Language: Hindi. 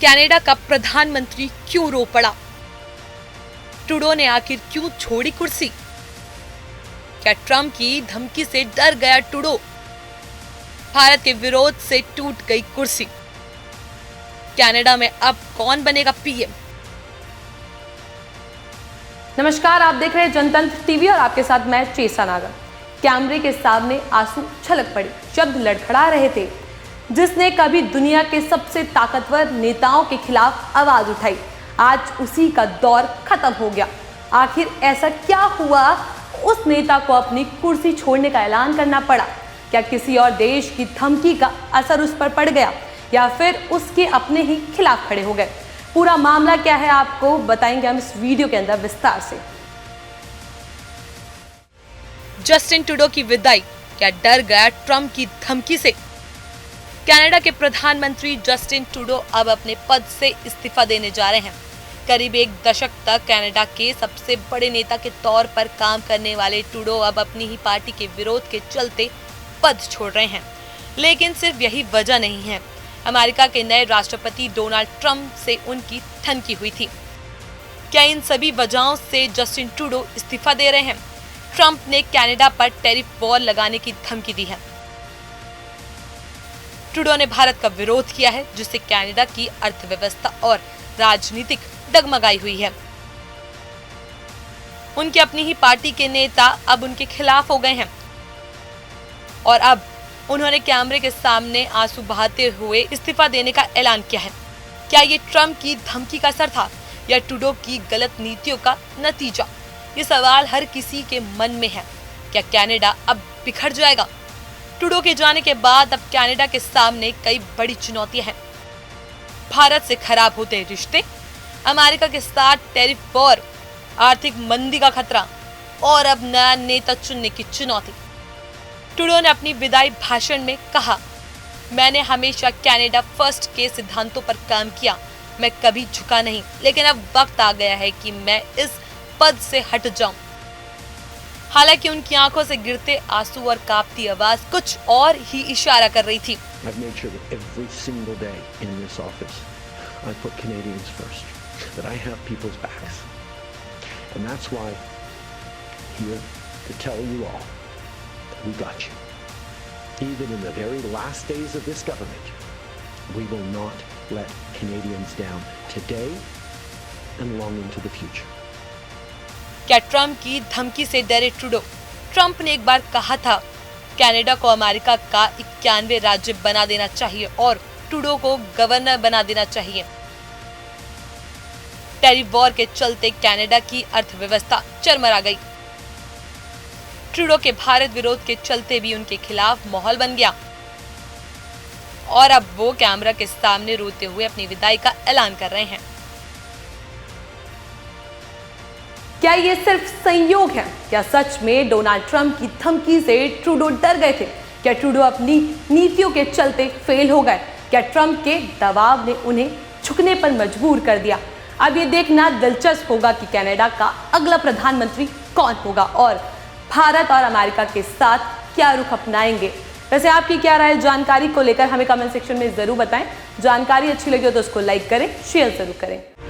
कनाडा का प्रधानमंत्री क्यों रो पड़ा? ट्रूडो ने आखिर क्यों छोड़ी कुर्सी? क्या ट्रंप की धमकी से डर गया ट्रूडो? भारत के विरोध से टूट गई कुर्सी। कनाडा में अब कौन बनेगा पीएम? नमस्कार, आप देख रहे हैं जनतंत्र टीवी और आपके साथ मैं चेसा नागर। कैमरे के सामने आंसू छलक पड़े, शब्द लड़खड़ा रहे थे। जिसने कभी दुनिया के सबसे ताकतवर नेताओं के खिलाफ आवाज उठाई, आज उसी का दौर खत्म हो गया। आखिर ऐसा क्या हुआ उस नेता को अपनी कुर्सी छोड़ने का ऐलान करना पड़ा? क्या किसी और देश की धमकी का असर उस पर पड़ गया या फिर उसके अपने ही खिलाफ खड़े हो गए? पूरा मामला क्या है आपको बताएंगे हम इस वीडियो के अंदर विस्तार से। जस्टिन ट्रूडो की विदाई, क्या डर गया ट्रंप की धमकी से? कनाडा के प्रधानमंत्री जस्टिन ट्रूडो अब अपने पद से इस्तीफा देने जा रहे हैं। करीब एक दशक तक कनाडा के सबसे बड़े नेता के तौर पर काम करने वाले ट्रूडो अब अपनी ही पार्टी के विरोध के चलते पद छोड़ रहे हैं। लेकिन सिर्फ यही वजह नहीं है। अमेरिका के नए राष्ट्रपति डोनाल्ड ट्रंप से उनकी ठनकी हुई थी। क्या इन सभी वजहों से जस्टिन ट्रूडो इस्तीफा दे रहे हैं? ट्रंप ने कनाडा पर टैरिफ वॉर लगाने की धमकी दी है। ट्रूडो ने भारत का विरोध किया है, जिससे कनाडा की अर्थव्यवस्था और राजनीतिक डगमगाई हुई है। उनकी अपनी ही पार्टी के नेता अब उनके खिलाफ हो गए हैं और अब उन्होंने कैमरे के सामने आंसू बहाते हुए इस्तीफा देने का ऐलान किया है। क्या ये ट्रंप की धमकी का असर था या ट्रूडो की गलत नीतियों का नतीजा? ये सवाल हर किसी के मन में है। क्या कनाडा अब बिखर जाएगा? ट्रूडो के जाने के बाद अब कनाडा के सामने कई बड़ी चुनौतियां हैं। भारत से खराब होते रिश्ते, अमेरिका के साथ टैरिफ वॉर, आर्थिक मंदी का खतरा और अब नया नेता चुनने की चुनौती। ट्रूडो ने अपनी विदाई भाषण में कहा, मैंने हमेशा कनाडा फर्स्ट के सिद्धांतों पर काम किया। मैं कभी झुका नहीं, लेकिन अब वक्त आ गया है कि मैं इस पद से हट जाऊं। हालांकि उनकी आंखों से गिरते आंसू और कांपती आवाज कुछ और ही इशारा कर रही थी। I've made sure that every single day in this office, I put Canadians first, that I have people's backs. And that's why here to tell you all that we got you. Even in the very last days of this government, we will not let Canadians down today and long into the future. क्या ट्रंप की धमकी से डरे ट्रूडो? ट्रंप ने एक बार कहा था, कनाडा को अमेरिका का 91 राज्य बना देना चाहिए और ट्रूडो को गवर्नर बना देना चाहिए। टैरिफ वॉर के चलते कनाडा की अर्थव्यवस्था चरमरा गई। ट्रूडो के भारत विरोध के चलते भी उनके खिलाफ माहौल बन गया और अब वो कैमरा के सामने रोते हुए अपनी विदाई का ऐलान कर रहे हैं। क्या ये सिर्फ संयोग है? क्या सच में डोनाल्ड ट्रंप की धमकी से ट्रूडो डर गए थे? क्या ट्रूडो अपनी नीतियों के चलते फेल हो गए? क्या ट्रंप के दबाव ने उन्हें झुकने पर मजबूर कर दिया? अब ये देखना दिलचस्प होगा कि कनाडा का अगला प्रधानमंत्री कौन होगा और भारत और अमेरिका के साथ क्या रुख अपनाएंगे। वैसे आपकी क्या राय जानकारी को लेकर हमें कमेंट सेक्शन में जरूर बताएं। जानकारी अच्छी लगी हो तो उसको लाइक करें, शेयर जरूर करें।